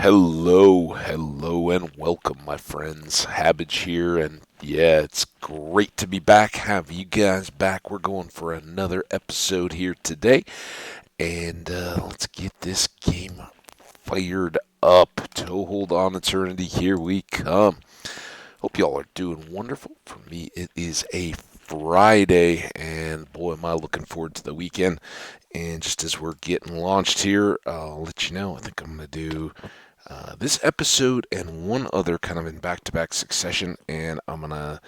Hello, and welcome, my friends. Habage here, and yeah, it's great to be back. Have you guys back? We're going for another episode here today, and let's get this game fired up. To hold on, eternity, here we come. Hope y'all are doing wonderful. For me, it is a Friday, and boy, am I looking forward to the weekend. And just as we're getting launched here, I'll let you know. I think I'm going to do this episode and one other kind of in back-to-back succession, and I'm gonna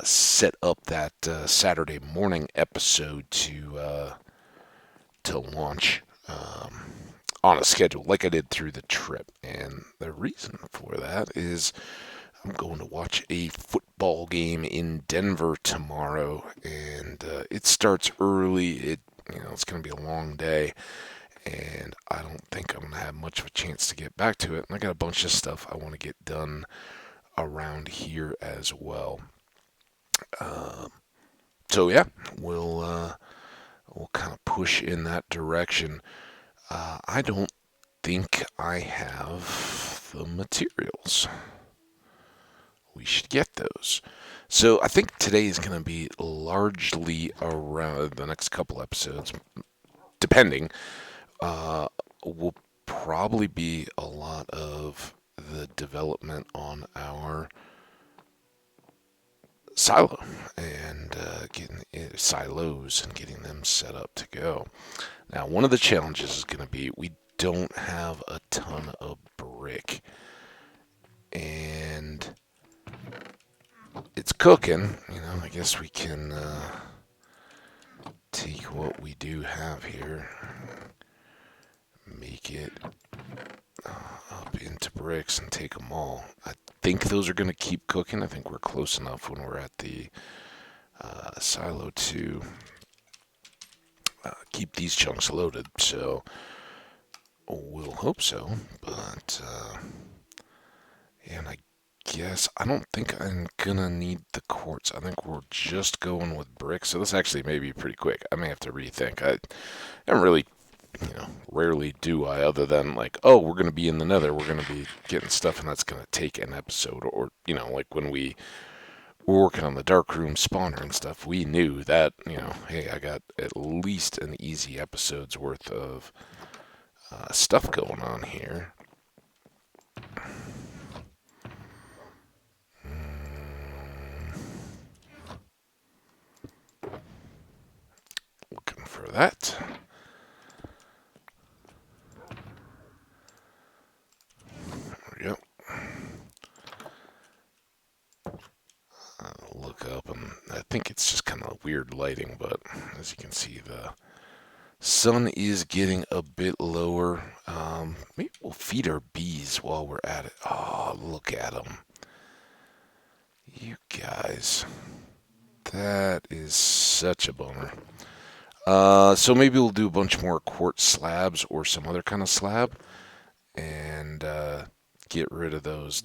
set up that Saturday morning episode to launch on a schedule like I did through the trip. And the reason for that is I'm going to watch a football game in Denver tomorrow, and it starts early. It's going to be a long day, and I don't think I'm going to have much of a chance to get back to it. And I got a bunch of stuff I want to get done around here as well. Um, so yeah, we'll kind of push in that direction. I don't think I have the materials. We should get those. So I think today is going to be largely around the next couple episodes, depending. Will probably be a lot of the development on our silo and getting silos and getting them set up to go. Now, one of the challenges is going to be we don't have a ton of brick, and it's cooking. I guess we can take what we do have here, make it up into bricks and take them all. I think those are going to keep cooking. I think we're close enough when we're at the silo to keep these chunks loaded. So we'll hope so. But and I guess I don't think I'm gonna need the quartz. I think we're just going with bricks. So this actually may be pretty quick. I may have to rethink. I haven't really rarely do I, other than like, oh, we're going to be in the nether, we're going to be getting stuff, and that's going to take an episode. Or, like when we were working on the dark room spawner and stuff, we knew that, hey, I got at least an easy episode's worth of stuff going on here. Looking for that. There we go. Look up, and I think it's just kind of weird lighting, but as you can see, the sun is getting a bit lower. Maybe we'll feed our bees while we're at it. Oh, look at them. You guys. That is such a bummer. So maybe we'll do a bunch more quartz slabs or some other kind of slab, and get rid of those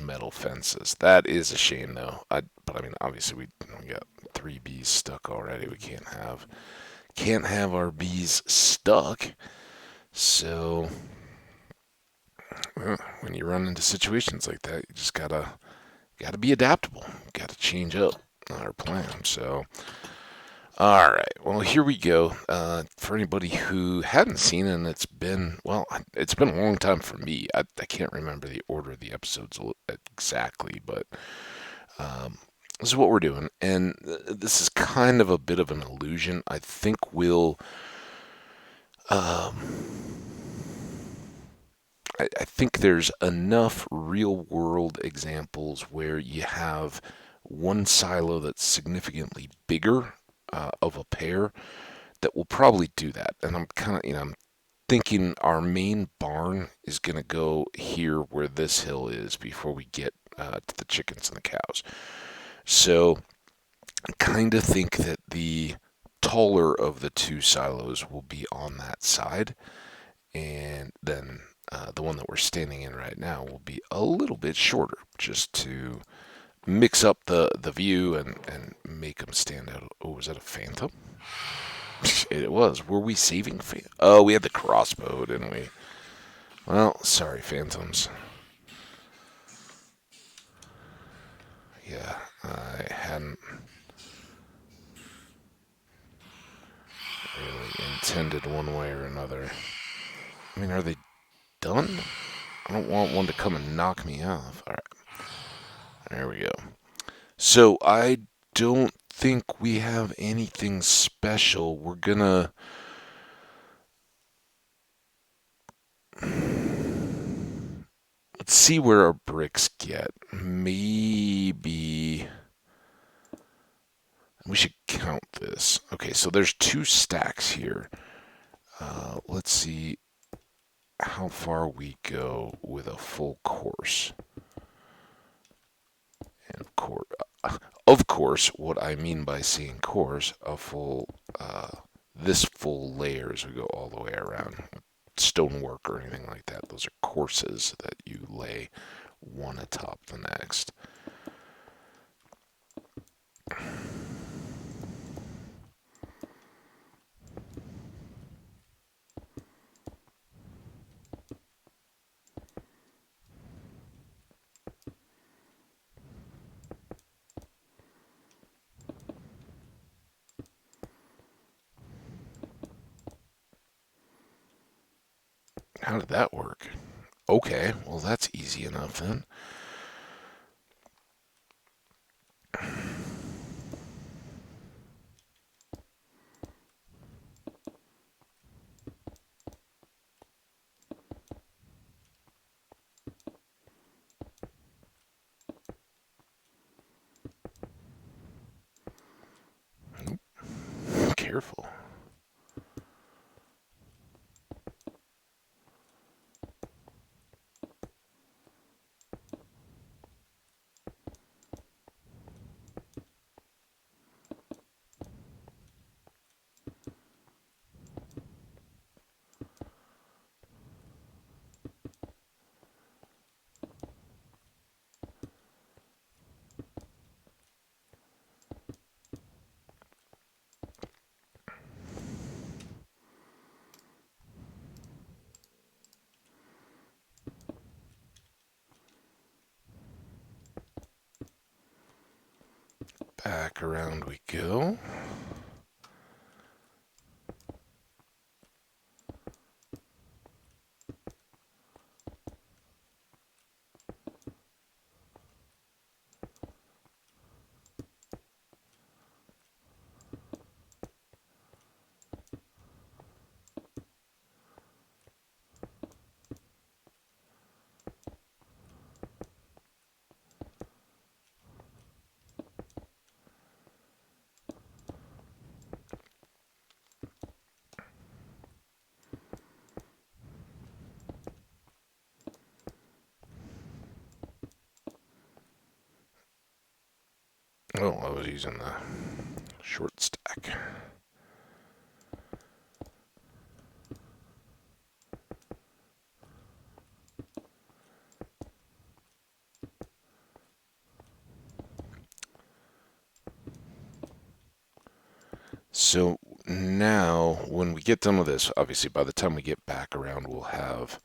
metal fences. That is a shame, though. But I mean, obviously we got 3 bees stuck already. We can't have our bees stuck. So when you run into situations like that, you just gotta be adaptable. Gotta change up our plan. So all right, well, here we go. For anybody who hadn't seen it, and it's been a long time for me. I can't remember the order of the episodes exactly, but this is what we're doing, and this is kind of a bit of an illusion. I think um, I think there's enough real world examples where you have one silo that's significantly bigger of a pair that will probably do that. And I'm kind of, I'm thinking our main barn is going to go here where this hill is before we get to the chickens and the cows. So I kind of think that the taller of the two silos will be on that side, and then the one that we're standing in right now will be a little bit shorter, just to mix up the view and make them stand out. Oh, was that a phantom? It was. Were we saving? Oh, we had the crossbow, didn't we? Well, sorry, Phantoms. Yeah, I hadn't really intended one way or another. I mean, are they done? I don't want one to come and knock me off. All right, there we go. So I don't think we have anything special. We're gonna let's see where our bricks get. Maybe we should count this. Okay, so there's two stacks here. Let's see how far we go with a full course. And of course, what I mean by saying course, a full, this full layer as we go all the way around. Stonework or anything like that. Those are courses that you lay one atop the next. How did that work? Okay, well, that's easy enough then. Careful. Back around we go. Oh, I was using the short stack. So now, when we get done with this, obviously by the time we get back around, we'll have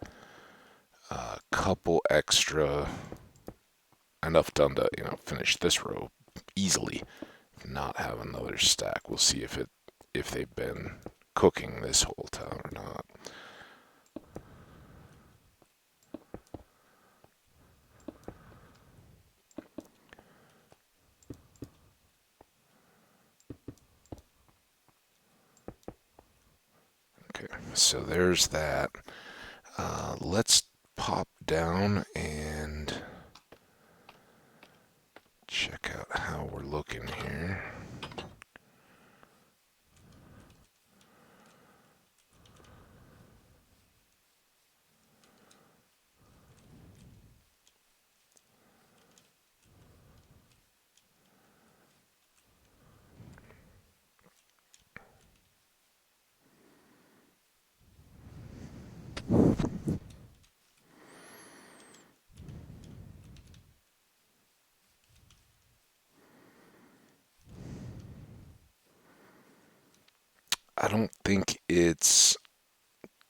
a couple extra, enough done to, finish this row easily. Not have another stack. We'll see if they've been cooking this whole time or not. Okay, so there's that. Let's pop down and check out how we're looking here. I don't think it's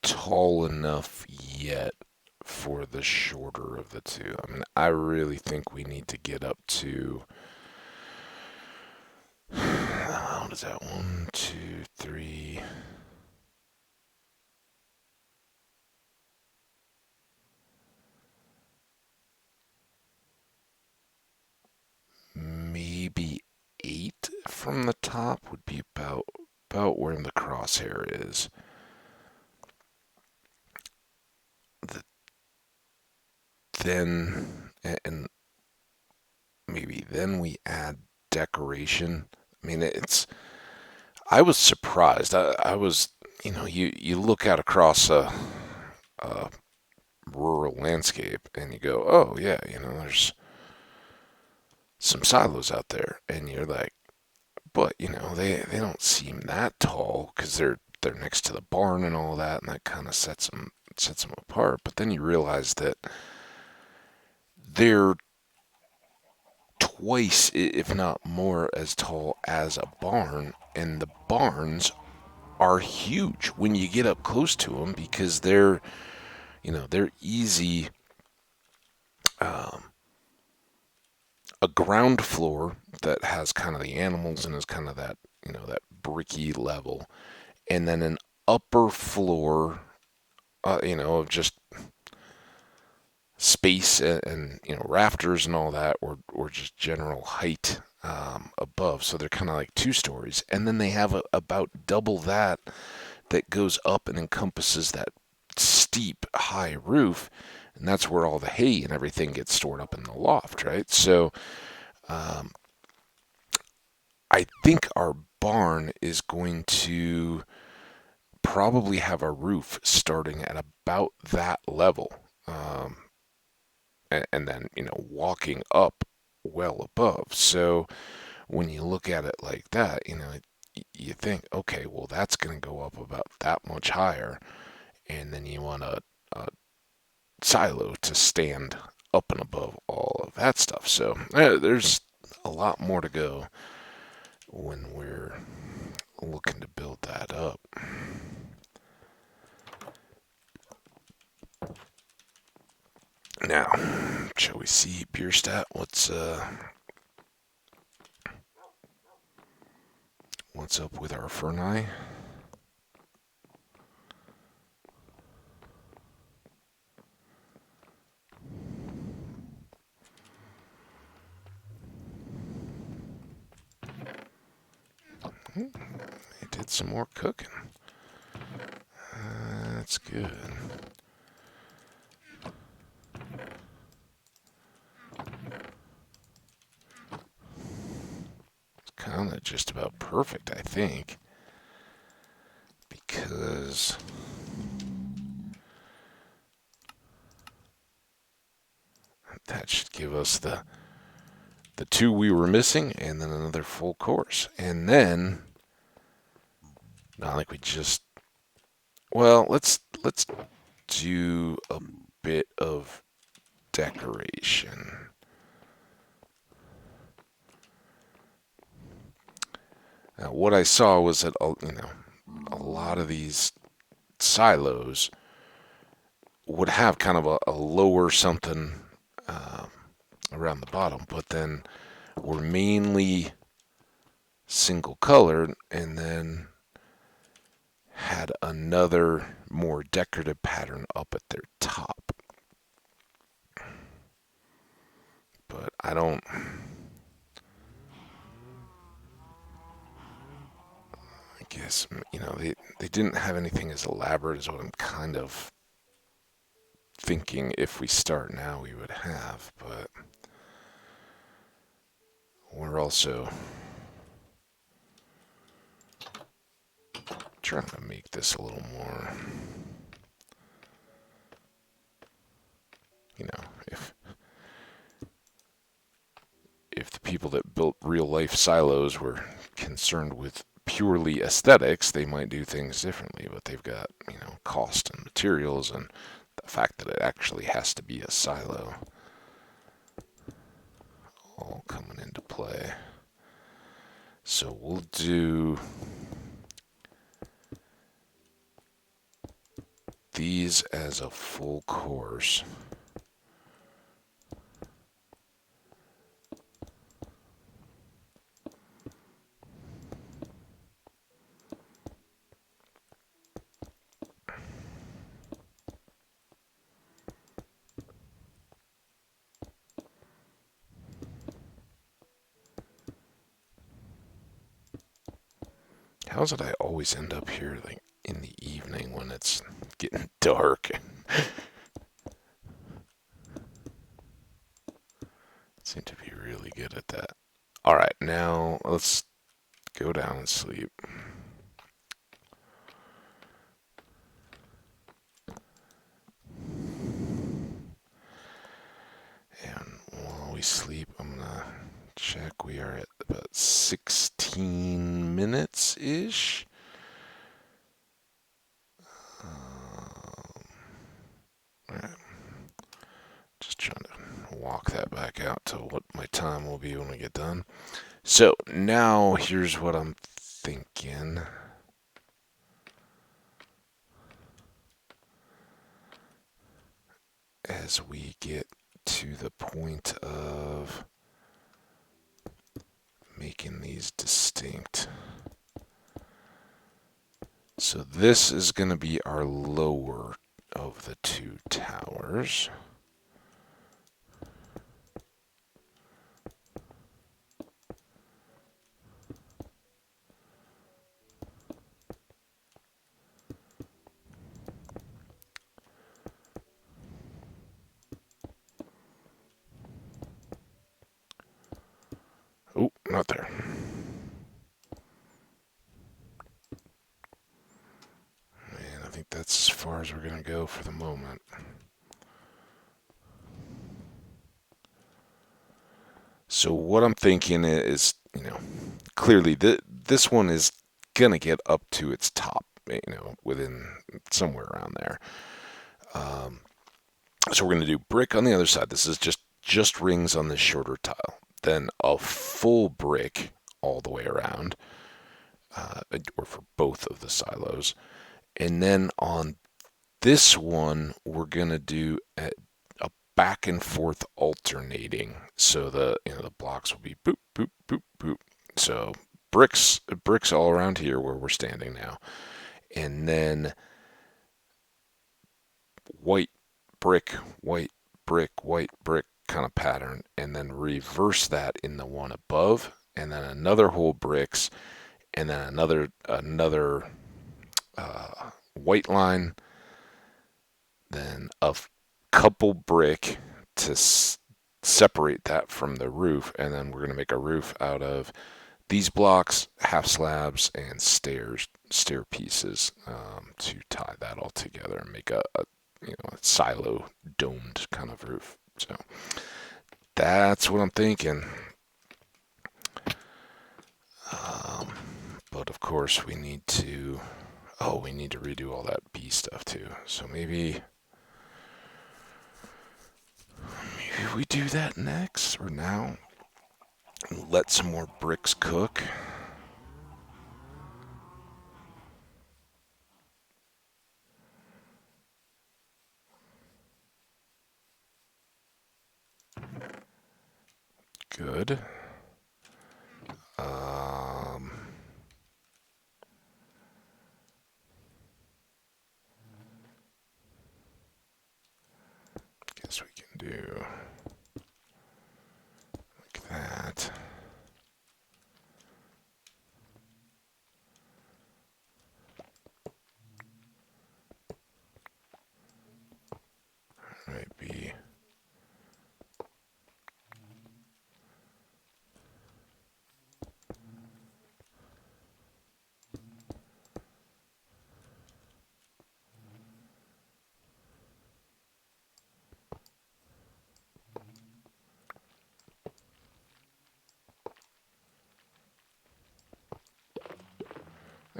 tall enough yet. for the shorter of the two. I mean, I really think we need to get up to, what is that? 1, 2, 3. Maybe 8 from the top would be about where the crosshair is. The, then and maybe then we add decoration. I mean, I was surprised. I was, you look out across a rural landscape and you go, oh yeah, there's some silos out there, and you're like, but they don't seem that tall because they're next to the barn and all that, and that kind of sets them apart. But then you realize that they're twice, if not more, as tall as a barn, and the barns are huge when you get up close to them because they're easy. Um, a ground floor that has kind of the animals and is kind of that bricky level, and then an upper floor, of just space and rafters and all that, or just general height above. So they're kind of like 2 stories, and then they have about double that goes up and encompasses that steep high roof, and that's where all the hay and everything gets stored up in the loft, right? So um, I think our barn is going to probably have a roof starting at about that level, and then walking up well above. So when you look at it like that, you think, okay, well that's going to go up about that much higher, and then you want a silo to stand up and above all of that stuff. So there's a lot more to go when we're looking to build that up. Now, shall we see Bierstadt? What's up with our Ferni? They did some more cooking. That's good. It's kind of just about perfect, I think, because that should give us the 2 we were missing, and then another full course. And then, not like we just. Well, let's do a bit of decoration. Now, what I saw was that a lot of these silos would have kind of a lower something uh, around the bottom, but then were mainly single colored, and then had another more decorative pattern up at their top. But I don't. I guess they didn't have anything as elaborate as what I'm kind of thinking if we start now we would have, but we're also trying to make this a little more, if the people that built real life silos were concerned with purely aesthetics, they might do things differently, but they've got, cost and materials and the fact that it actually has to be a silo all coming into play. So we'll do these as a full course. How is it I always end up here like in the evening when it's getting dark? Seem to be really good at that. All right, now let's go down and sleep. And while we sleep, I'm gonna check. We are at about 16 minutes ish. Alright. Just trying to walk that back out to what my time will be when we get done. So now here's what I'm thinking. As we get to the point of making these distinct. So this is going to be our lower of the two towers. Oh, not there. And I think that's as far as we're going to go for the moment. So what I'm thinking is, clearly this one is going to get up to its top, within somewhere around there. So we're going to do brick on the other side. This is just rings on this shorter tile. Then a full brick all the way around, or for both of the silos. And then on this one, we're going to do a back and forth alternating. So the blocks will be boop, boop, boop, boop. So bricks all around here where we're standing now. And then white brick, white brick, white brick kind of pattern, and then reverse that in the one above, and then another whole bricks, and then another white line, then a couple brick to separate that from the roof, and then we're going to make a roof out of these blocks, half slabs, and stair pieces to tie that all together and make a silo domed kind of roof. So that's what I'm thinking. But of course we need to redo all that B stuff too. So maybe we do that next or now. Let some more bricks cook. Good. Guess we can do like that. Might be.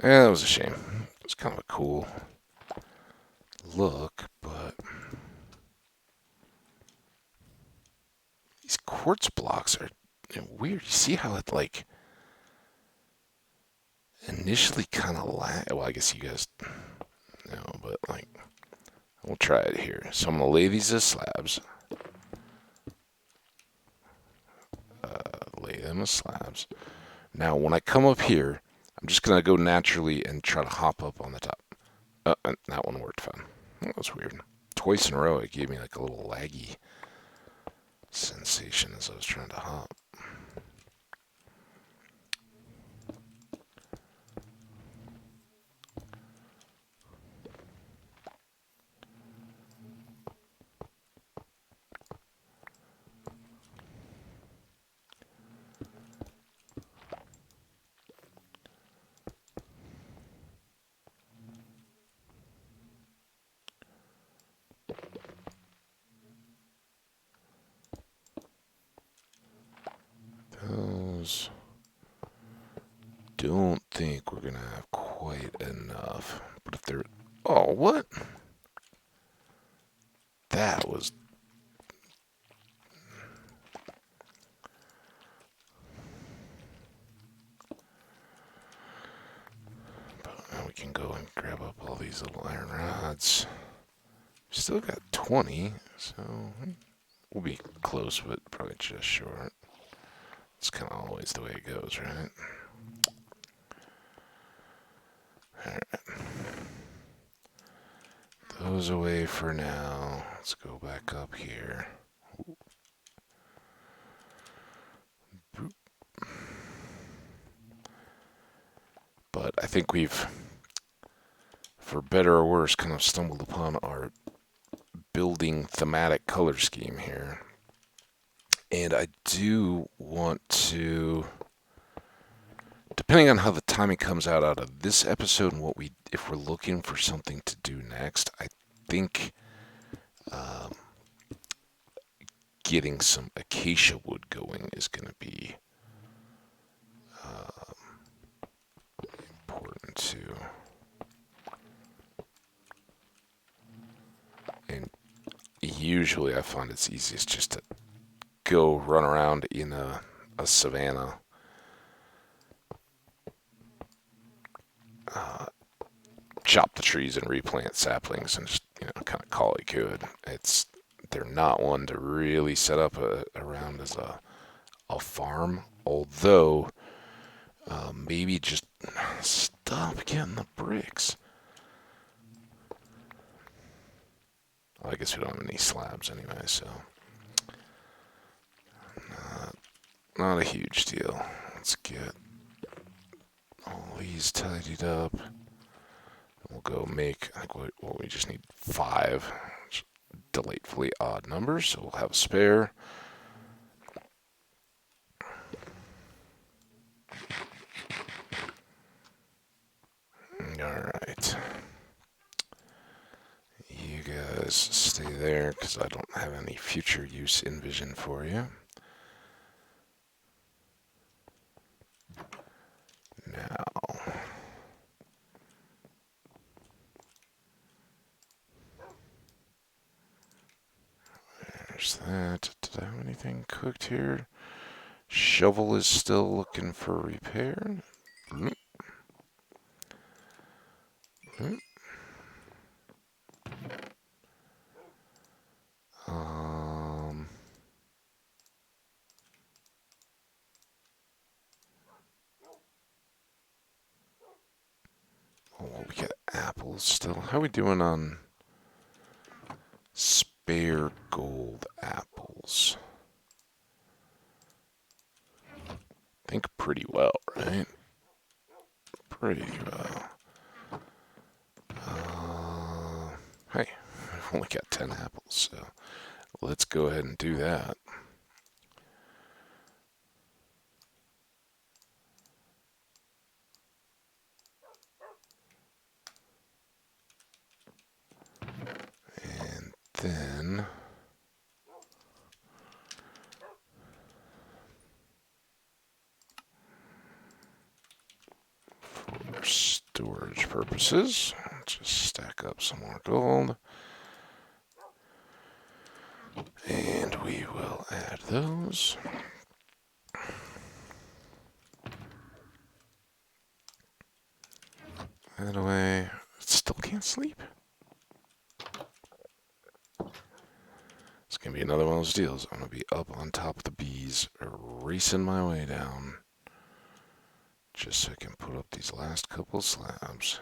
Yeah, that was a shame. It was kind of a cool look, but these quartz blocks are weird. You see how it like initially kind of well, I guess you guys know, but like We'll try it here. So I'm going to lay these as slabs. Lay them as slabs. Now, when I come up here, I'm just going to go naturally and try to hop up on the top. And that one worked fine. That was weird. Twice in a row, it gave me like a little laggy sensation as I was trying to hop. Those don't think we're gonna have quite enough. But if they're... Oh, what? That was... But now we can go and grab up all these little iron rods. Still got 20, so we'll be close, but probably just short. It's kind of always the way it goes, right? Alright. Those away for now. Let's go back up here. Boop. But I think we've, for better or worse, kind of stumbled upon our building thematic color scheme here. And I do want to, depending on how the timing comes out of this episode and what we, if we're looking for something to do next, I think getting some acacia wood going is going to be important too. And usually I find it's easiest just to go run around in a savanna. Chop the trees and replant saplings and just, kind of call it good. They're not one to really set up around as a farm, although maybe just stop getting the bricks. Well, I guess we don't have any slabs anyway, so not a huge deal. Let's get all these tidied up. We'll go make, I think we just need 5 delightfully odd numbers, so we'll have a spare. Alright. You guys stay there, because I don't have any future use envisioned for you. Now, there's that. Did I have anything cooked here? Shovel is still looking for repair. Oh, we got apples still. How are we doing on spare gold apples? I think pretty well, right? Pretty well. Hey, I've only got 10 apples, so let's go ahead and do that. And then for storage purposes, just stack up some more gold. And we will add those. That away. Still can't sleep. gonna be another one of those deals. I'm gonna be up on top of the bees, racing my way down, just so I can put up these last couple slabs.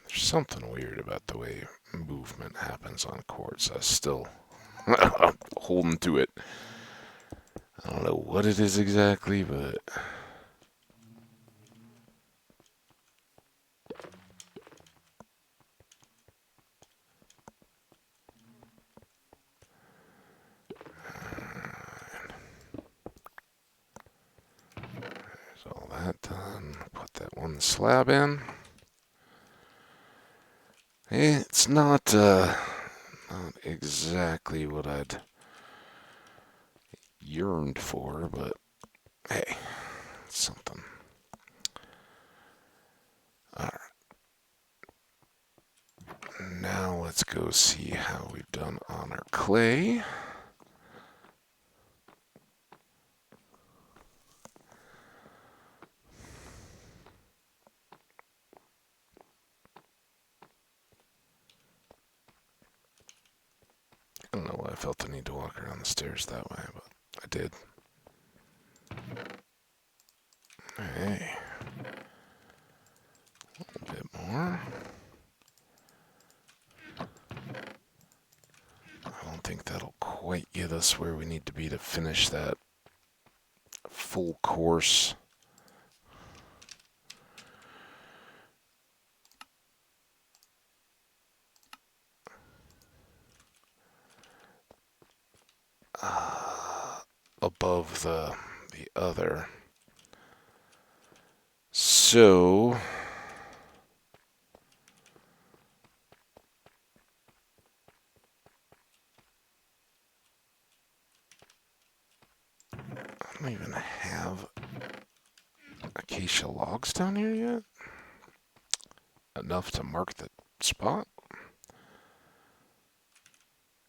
There's something weird about the way movement happens on quartz. I still holding to it. I don't know what it is exactly, but there's all that done. Put that one slab in. It's not exactly what I'd yearned for, but hey, it's something. Alright. Now let's go see how we've done on our clay. I don't know why I felt the need to walk around the stairs that way, but I did. Hey. A little bit more. I don't think that'll quite get us where we need to be to finish that full course. Above the other. So I don't even have acacia logs down here yet. Enough to mark the spot.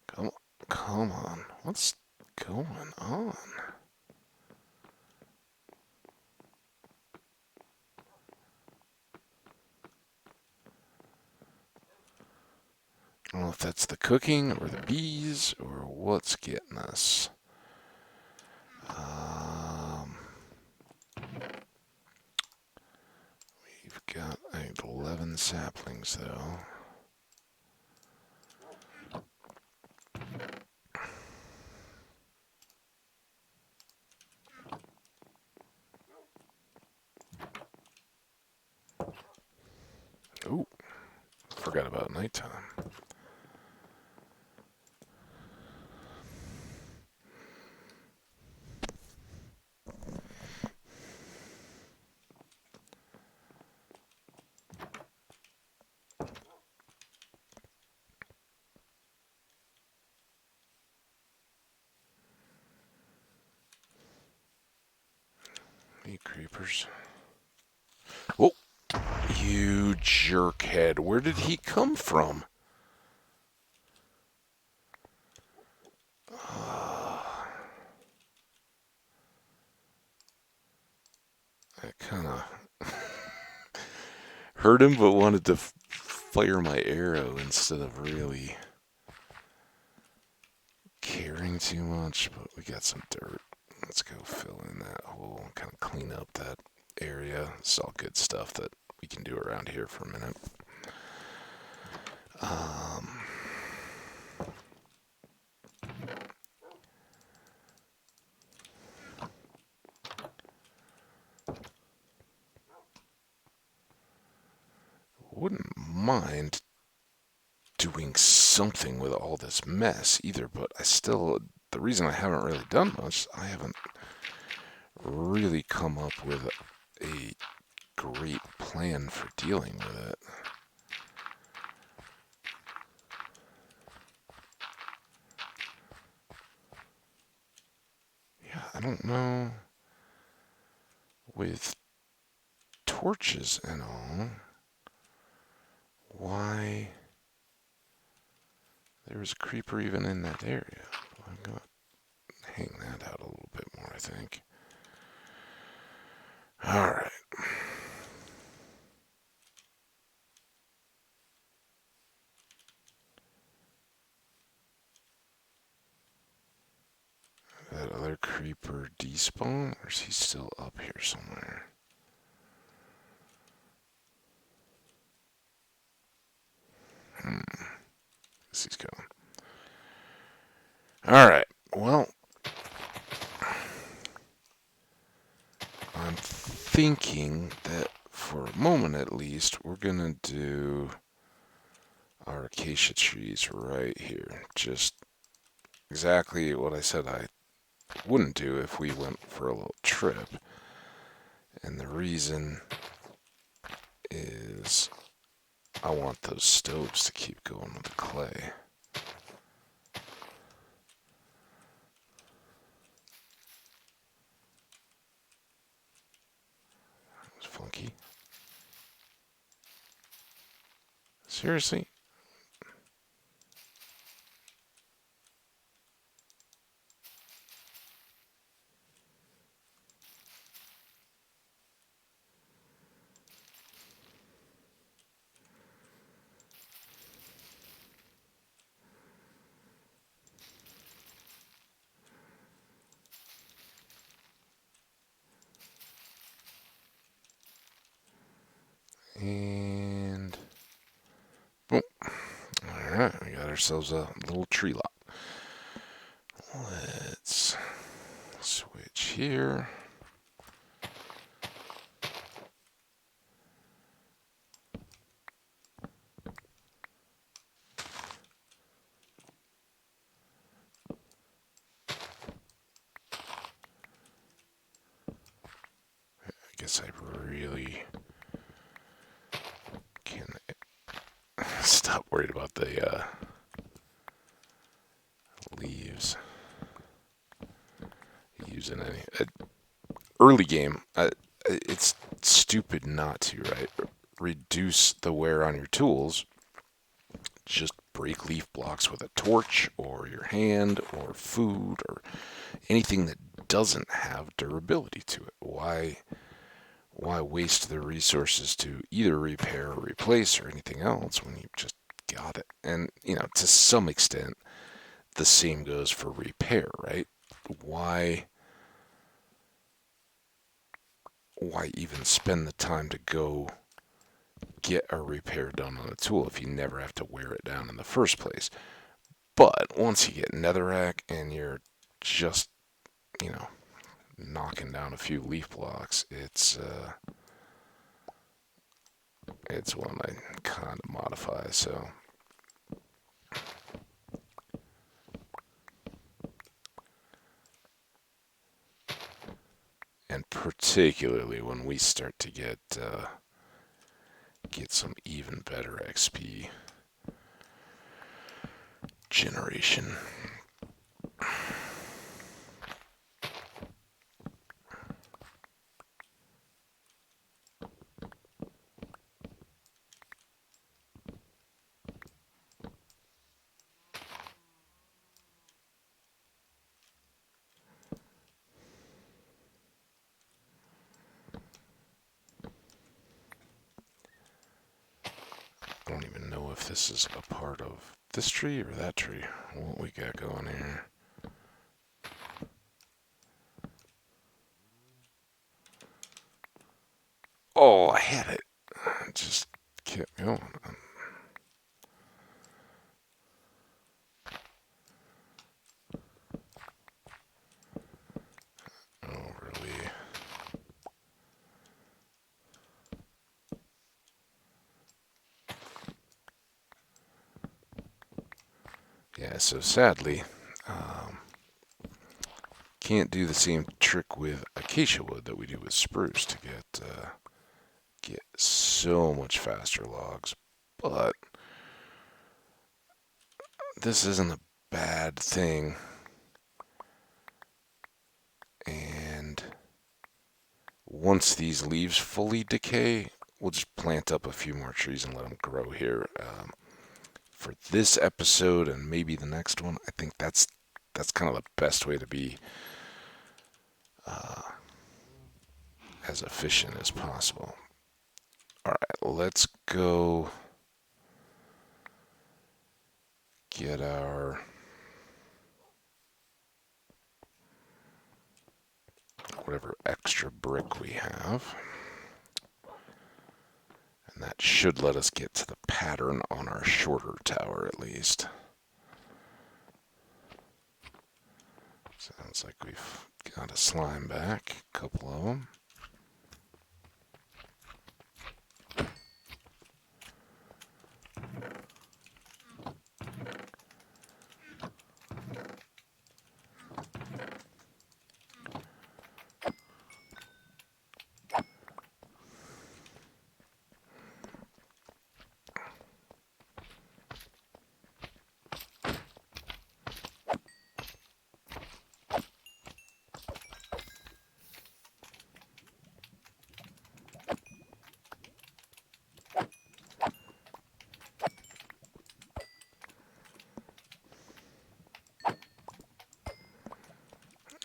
Come on. What's going on? I don't know if that's the cooking or the bees or what's getting us. We've got 11 saplings though. Ooh, forgot about nighttime. Hey, creepers. Oh, you jerkhead. Where did he come from? I kind of heard him, but wanted to fire my arrow instead of really caring too much. But we got some dirt. Let's go fill in that hole and kind of clean up that area. It's all good stuff that we can do around here for a minute. Wouldn't mind doing something with all this mess either, but the reason I haven't really done much, I haven't really come up with a great plan for dealing with it. Yeah, I don't know. With torches and all, why there was a creeper even in that area. I'm going to hang that out a little bit more, I think. Alright. That other creeper despawn, or is he still up here somewhere? Guess he's going. Alright, well, I'm thinking that for a moment at least, we're gonna do our acacia trees right here. Just exactly what I said I wouldn't do if we went for a little trip. And the reason is I want those stoves to keep going with the clay. That was funky. Seriously? And boom. Alright, we got ourselves a little tree lot. Let's switch here. I guess I really can stop worried about the leaves using any early game. It's stupid not to, right? Reduce the wear on your tools. Just break leaf blocks with a torch or your hand or food or anything that doesn't have durability to it. Why waste the resources to either repair or replace or anything else when you just got it? And, to some extent, the same goes for repair, right? Why even spend the time to go get a repair done on a tool if you never have to wear it down in the first place? But once you get netherrack and you're just, you know, knocking down a few leaf blocks, it's one I kind of modify. So and particularly when we start to get some even better XP generation. I don't even know if this is a part of this tree or that tree. What we got going here? Oh, I had it. I just kept going. Oh, really? Yeah, so sadly, can't do the same trick with acacia wood that we do with spruce to get so much faster logs. But this isn't a bad thing, and once these leaves fully decay, we'll just plant up a few more trees and let them grow here. For this episode and maybe the next one, I think that's kind of the best way to be as efficient as possible. All right, let's go get our whatever extra brick we have. And that should let us get to the pattern on our shorter tower at least. Sounds like we've got a slime back, a couple of them.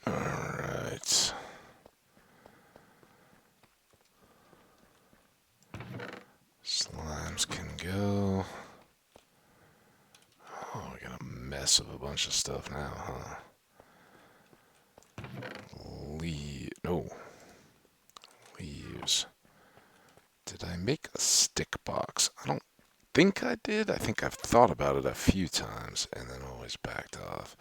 Alright. Slimes can go. Oh, we got a mess of a bunch of stuff now, huh? No. Leaves. Did I make a stick box? I don't think I did. I think I've thought about it a few times and then always backed off.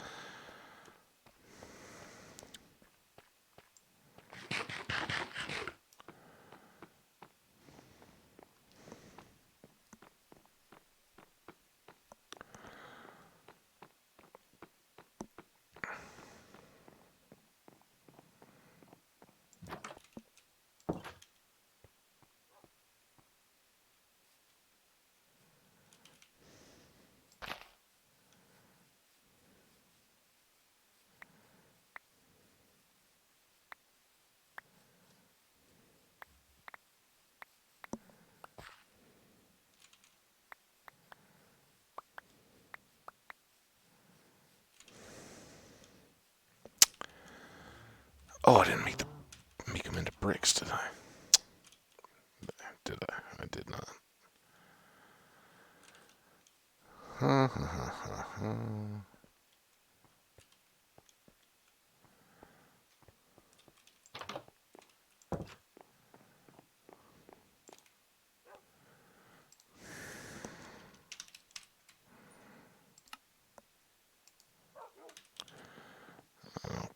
Oh, I didn't make them into bricks, did I? Did I? I did not. Ha ha ha ha ha.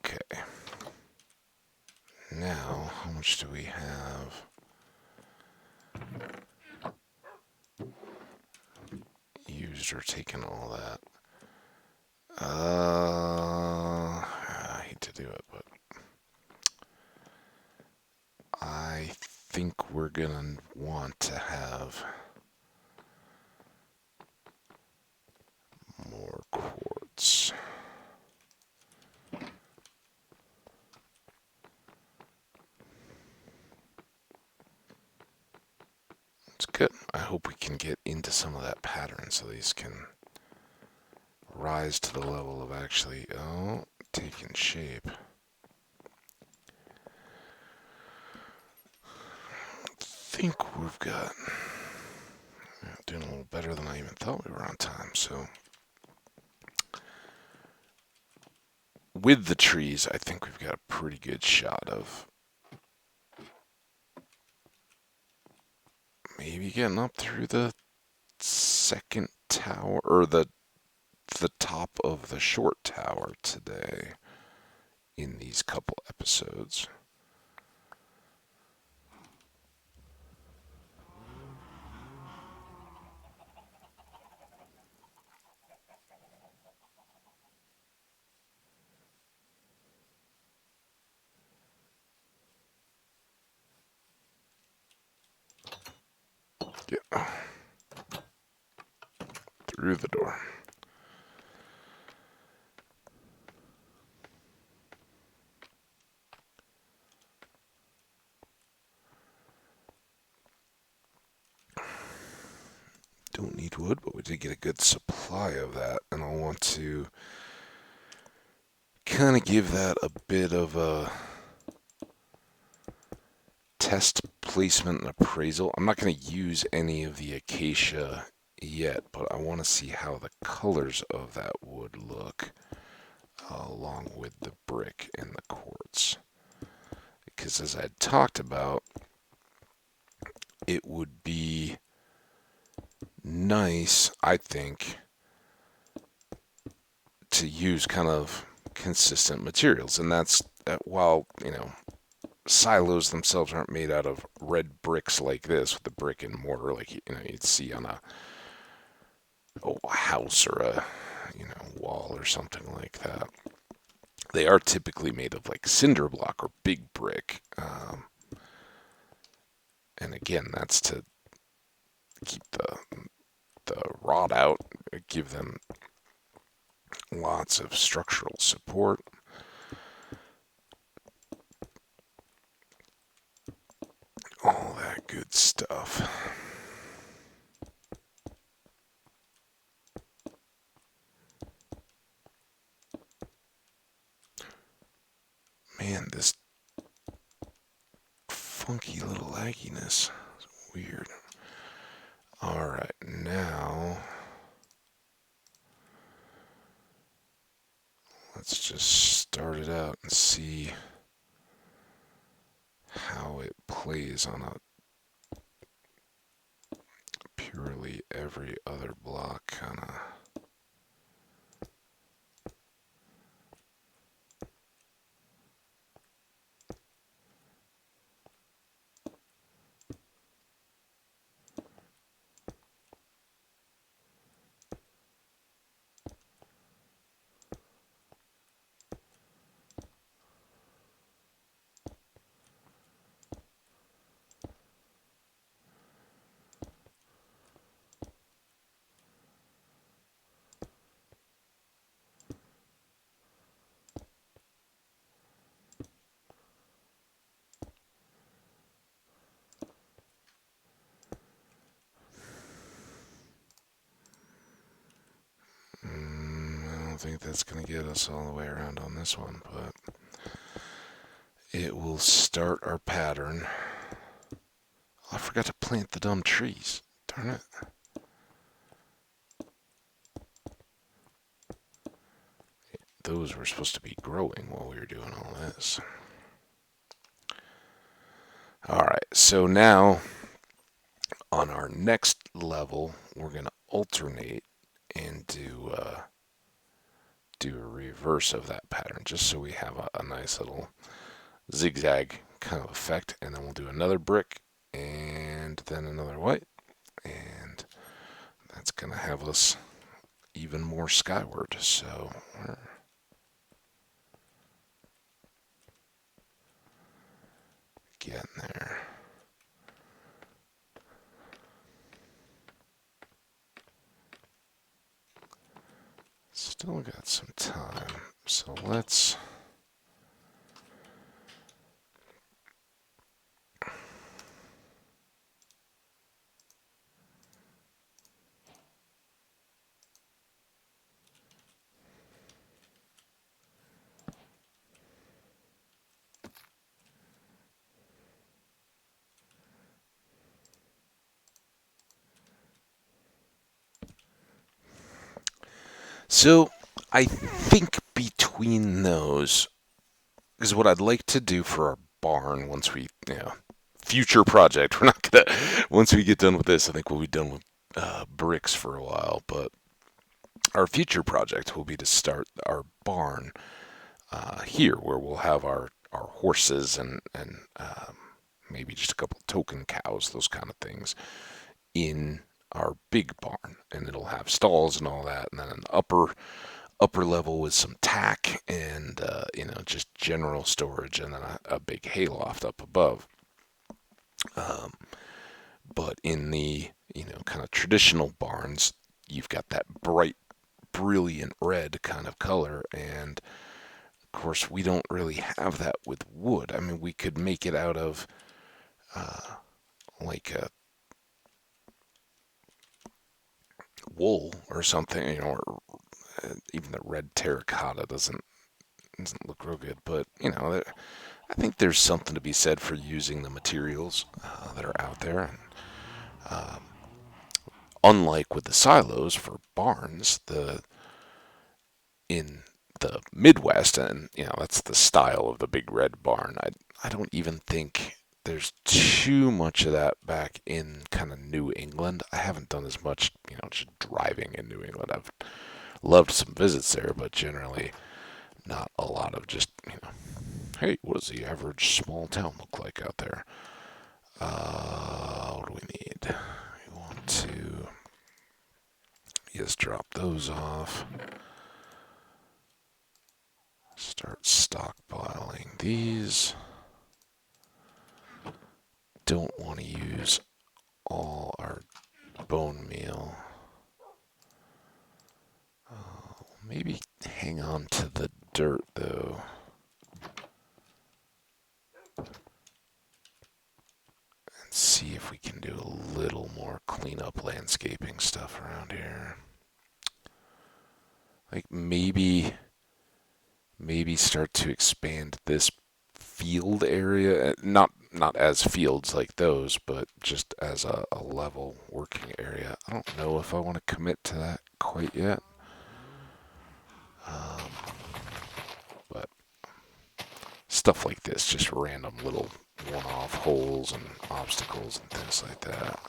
Okay. Now, how much do we have? Used or taken all that? I hate to do it, but I think we're gonna want to have more quartz. It's good. I hope we can get into some of that pattern so these can rise to the level of actually, taking shape. I think we've got, doing a little better than I even thought we were on time, so. With the trees, I think we've got a pretty good shot of maybe getting up through the second tower, or the top of the short tower today in these couple episodes. Yeah. Through the door. Don't need wood, but we did get a good supply of that, and I'll want to kind of give that a bit of a test placement and appraisal. I'm not going to use any of the acacia yet, but I want to see how the colors of that wood look along with the brick and the quartz. Because as I talked about, it would be nice, I think, to use kind of consistent materials. And that's while, silos themselves aren't made out of red bricks like this with the brick and mortar like you'd see on a house or a wall or something like that. They are typically made of like cinder block or big brick, and again, that's to keep the rot out, give them lots of structural support. All that good stuff. Man, this funky little lagginess is weird. Alright, now let's just start it out and see how it plays on a purely every other block kind of. I don't think that's going to get us all the way around on this one, but it will start our pattern. Oh, I forgot to plant the dumb trees. Darn it. Those were supposed to be growing while we were doing all this. Alright, so now on our next level, we're going to alternate and do a reverse of that pattern, just so we have a nice little zigzag kind of effect. And then we'll do another brick and then another white, and that's going to have us even more skyward. So we're getting there. Still got some time, so let's So I think between those, because what I'd like to do for our barn once we, future project, we're not gonna, once we get done with this, I think we'll be done with bricks for a while, but our future project will be to start our barn here, where we'll have our horses and maybe just a couple token cows, those kind of things, in our big barn, and it'll have stalls and all that, and then an upper level with some tack and just general storage, and then a big hayloft up above. But in the kind of traditional barns, you've got that bright, brilliant red kind of color, and of course we don't really have that with wood. I mean, we could make it out of like a wool or something, or even the red terracotta doesn't look real good, but I think there's something to be said for using the materials that are out there. And unlike with the silos for barns, the in the Midwest, and that's the style of the big red barn. I don't even think there's too much of that back in kind of New England. I haven't done as much, just driving in New England. I've loved some visits there, but generally not a lot of just, hey, what does the average small town look like out there? What do we need? We want to just drop those off. Start stockpiling these. Don't want to use all our bone meal. Maybe hang on to the dirt though. And see if we can do a little more cleanup landscaping stuff around here. Like maybe start to expand this field area, not as fields like those, but just as a level working area. I don't know if I want to commit to that quite yet. But stuff like this, just random little one-off holes and obstacles and things like that.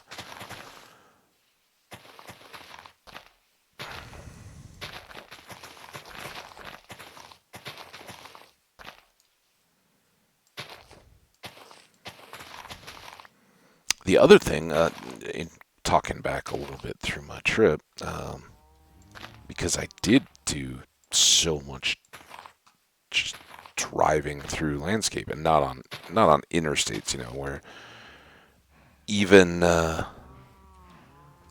The other thing, in talking back a little bit through my trip, because I did do so much just driving through landscape and not on interstates, where even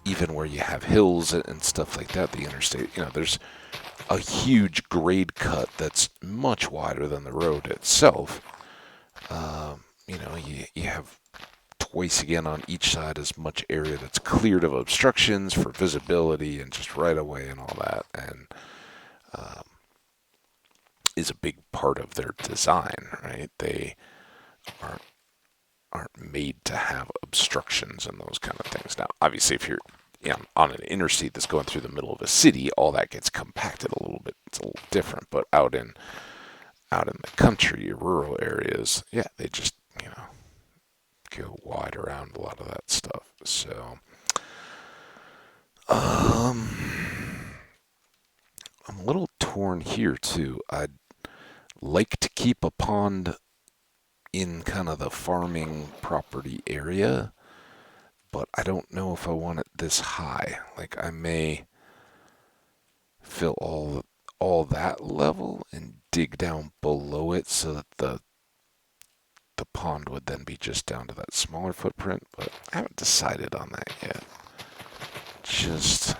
even where you have hills and stuff like that, the interstate, there's a huge grade cut that's much wider than the road itself. You have twice again on each side as much area that's cleared of obstructions for visibility and just right away and all that, and is a big part of their design, right? They aren't made to have obstructions and those kind of things. Now, obviously, if you're on an interstate that's going through the middle of a city, all that gets compacted a little bit. It's a little different, but out in the country, rural areas, yeah, they just go wide around a lot of that stuff. So, I'm a little torn here too. I'd like to keep a pond in kind of the farming property area, but I don't know if I want it this high. Like I may fill all that level and dig down below it so that the pond would then be just down to that smaller footprint, but I haven't decided on that yet. Just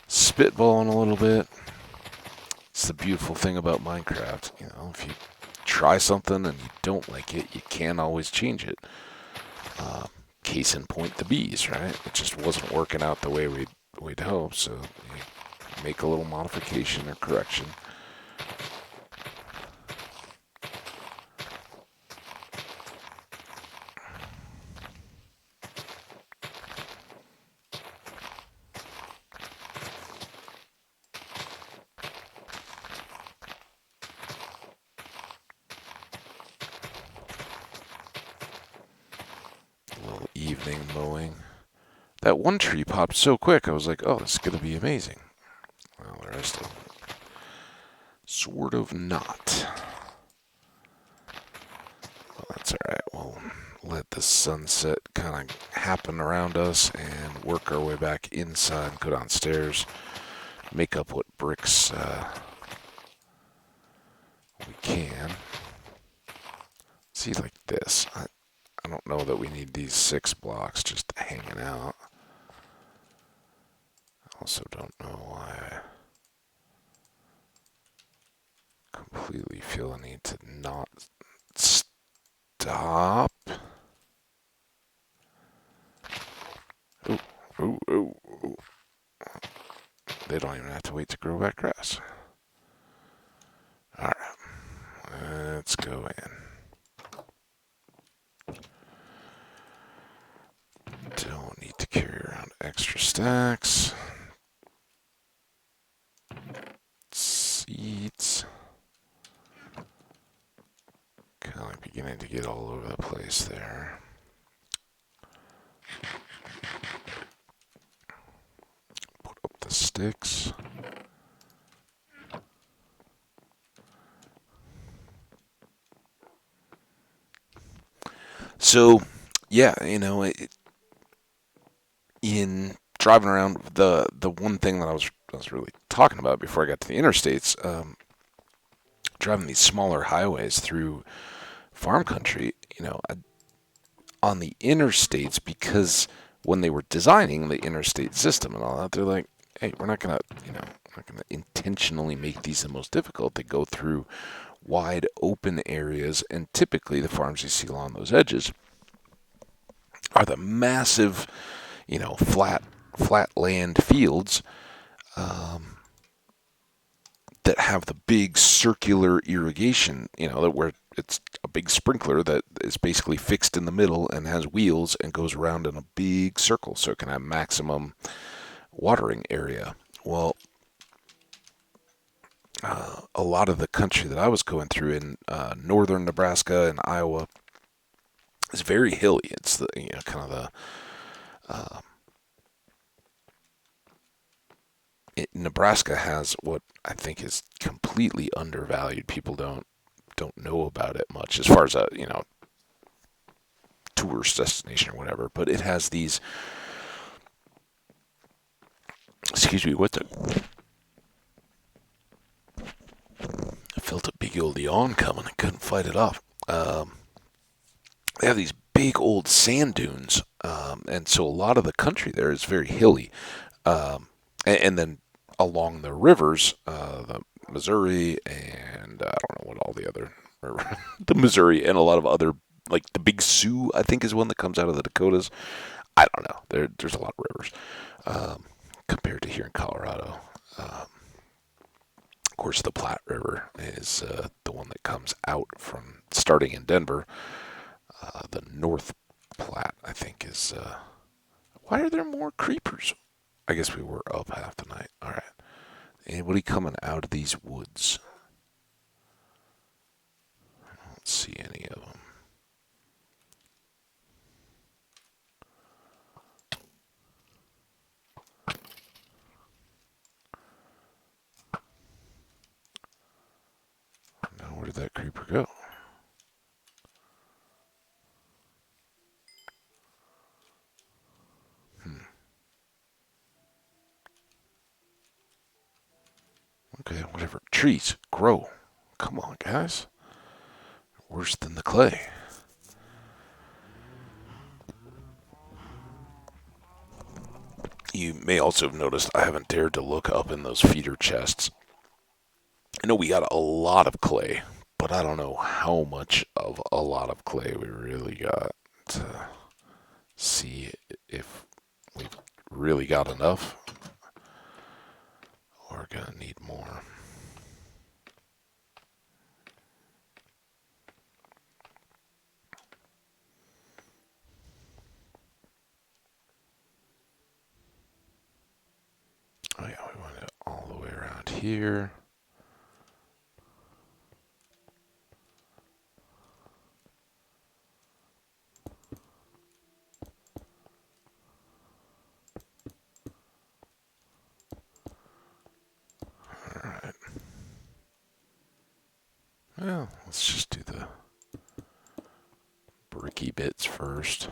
spitballing a little bit. It's the beautiful thing about Minecraft. If you try something and you don't like it, you can always change it. Case in point, the bees, right? It just wasn't working out the way we'd hoped, so you make a little modification or correction. Evening mowing. That one tree popped so quick, I was like, oh, this is going to be amazing. Well, the rest of it, sort of not. Well, that's alright. We'll let the sunset kind of happen around us and work our way back inside, go downstairs, make up what bricks we can. See, like this. I don't know that we need these 6 blocks just hanging out. I also don't know why I completely feel the need to not stop. Ooh. They don't even have to wait to grow back grass. Alright, let's go in. Extra stacks. Seats. Kind of beginning to get all over the place there. Put up the sticks. So, yeah, in driving around, the one thing that I was really talking about before I got to the interstates, driving these smaller highways through farm country, on the interstates, because when they were designing the interstate system and all that, they're like, hey, we're not gonna, not gonna intentionally make these the most difficult. They go through wide open areas, and typically the farms you see along those edges are the massive, flat land fields um, that have the big circular irrigation, that where it's a big sprinkler that is basically fixed in the middle and has wheels and goes around in a big circle so it can have maximum watering area. Well, a lot of the country that I was going through in northern Nebraska and Iowa is very hilly. It's the kind of uh, Nebraska has what I think is completely undervalued. People don't know about it much as far as a tourist destination or whatever. But it has these. Excuse me. What the? I felt a big old yawn coming. I couldn't fight it off. They have these big old sand dunes, and so a lot of the country there is very hilly. And then along the rivers, the Missouri and I don't know what all the other, the Missouri and a lot of other, like the Big Sioux, I think is one that comes out of the Dakotas. I don't know. There's a lot of rivers compared to here in Colorado. Of course, the Platte River is the one that comes out from starting in Denver. The North Platte, I think, is. Why are there more creepers? I guess we were up half the night. All right. Anybody coming out of these woods? I don't see any of them. Now, where did that creeper go? Okay, whatever. Trees, grow. Come on, guys. Worse than the clay. You may also have noticed I haven't dared to look up in those feeder chests. I know we got a lot of clay, but I don't know how much of a lot of clay we really got to see if we've really got enough or gonna need more. Oh yeah, we went all the way around here. Alright. Well, let's just do the bricky bits first.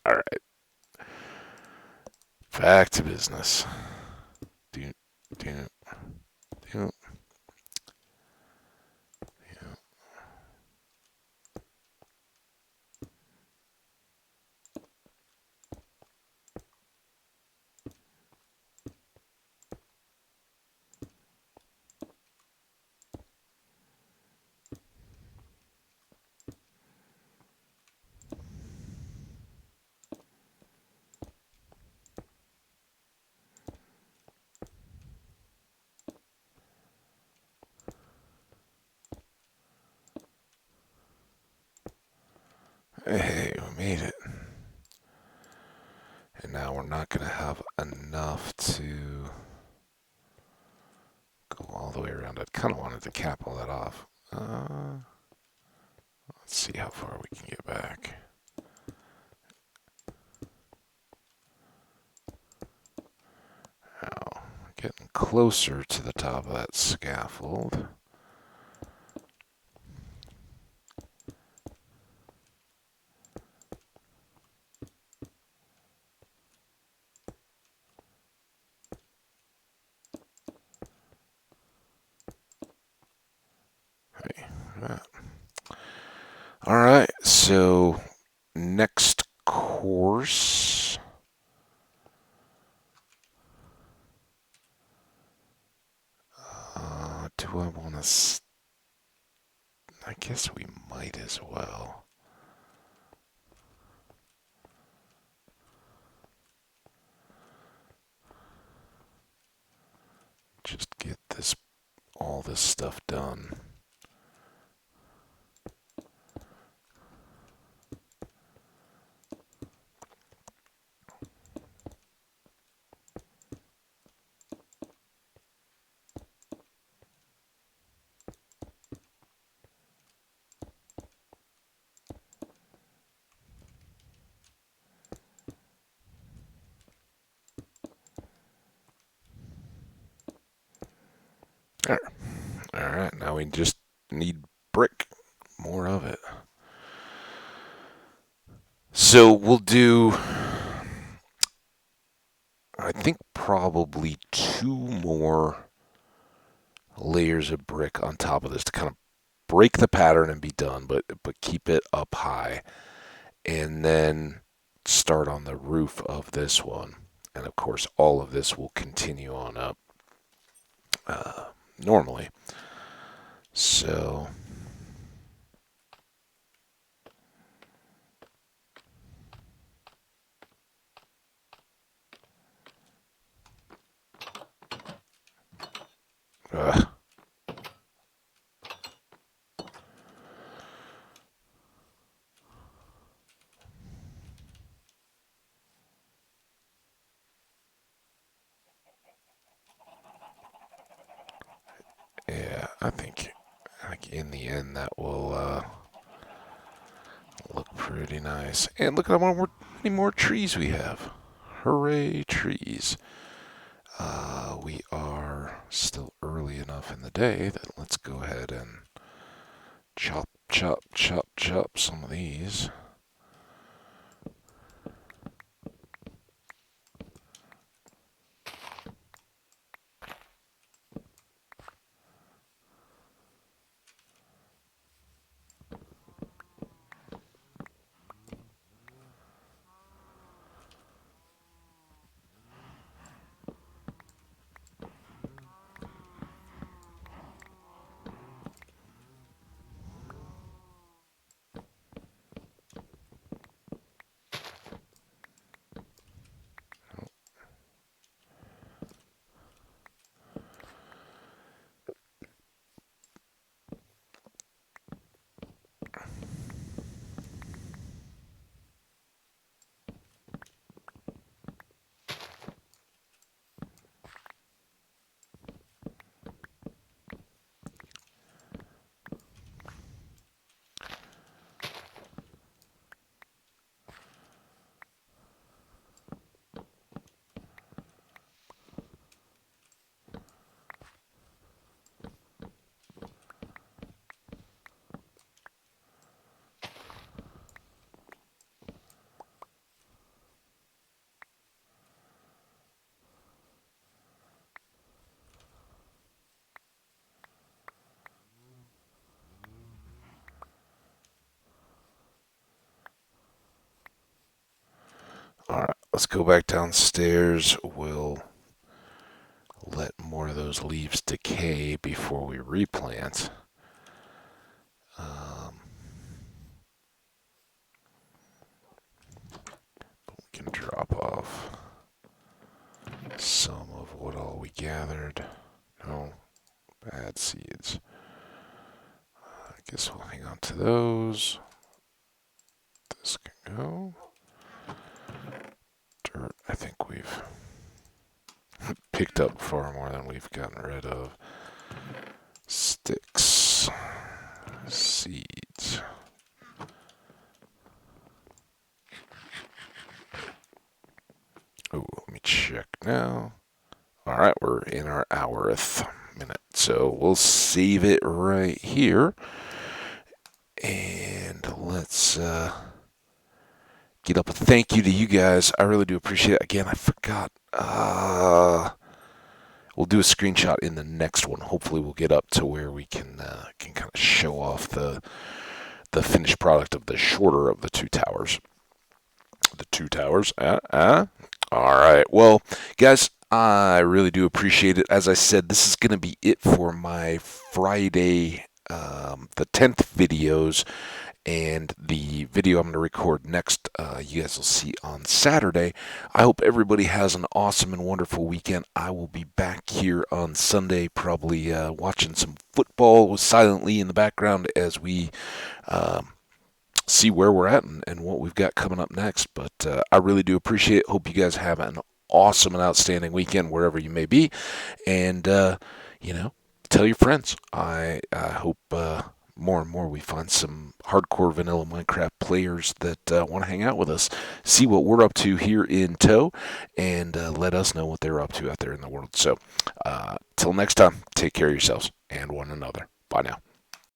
Alright, back to business. Do, do, do. going to have enough to go all the way around. I kind of wanted to cap all that off. Let's see how far we can get back. Now, getting closer to the top of that scaffold. Hey, all right, so next course. Do I want to? I guess we might as well. Just get all this stuff done. All right, now we just need brick, more of it. So we'll do, I think, probably 2 more layers of brick on top of this to kind of break the pattern and be done, but keep it up high. And then start on the roof of this one. And of course, all of this will continue on up normally. So uh, yeah, I think in the end that will look pretty nice. And look at how many more trees we have. Hooray, trees. We are still early enough in the day that let's go ahead and chop, chop, chop, chop some of these. All right, let's go back downstairs. We'll let more of those leaves decay before we replant. We can drop off some of what all we gathered. No, bad seeds. I guess we'll hang on to those. This can go. Dirt, I think we we've picked up far more than we've gotten rid of. Sticks, seeds. Oh, let me check now. All right, we're in our hourth minute, so we'll save it right here. And let's get up a thank you to you guys. I really do appreciate it. Again, I forgot. We'll do a screenshot in the next one. Hopefully, we'll get up to where we can kind of show off the finished product of the shorter of the two towers. The two towers. All right. Well, guys, I really do appreciate it. As I said, this is going to be it for my Friday, the 10th videos. And the video I'm going to record next, you guys will see on Saturday. I hope everybody has an awesome and wonderful weekend. I will be back here on Sunday, probably watching some football silently in the background as we see where we're at and what we've got coming up next. But I really do appreciate it. Hope you guys have an awesome and outstanding weekend wherever you may be. And, tell your friends. I hope more and more we find some hardcore vanilla Minecraft players that want to hang out with us, see what we're up to here in tow, and let us know what they're up to out there in the world. So, till next time, take care of yourselves and one another. Bye now.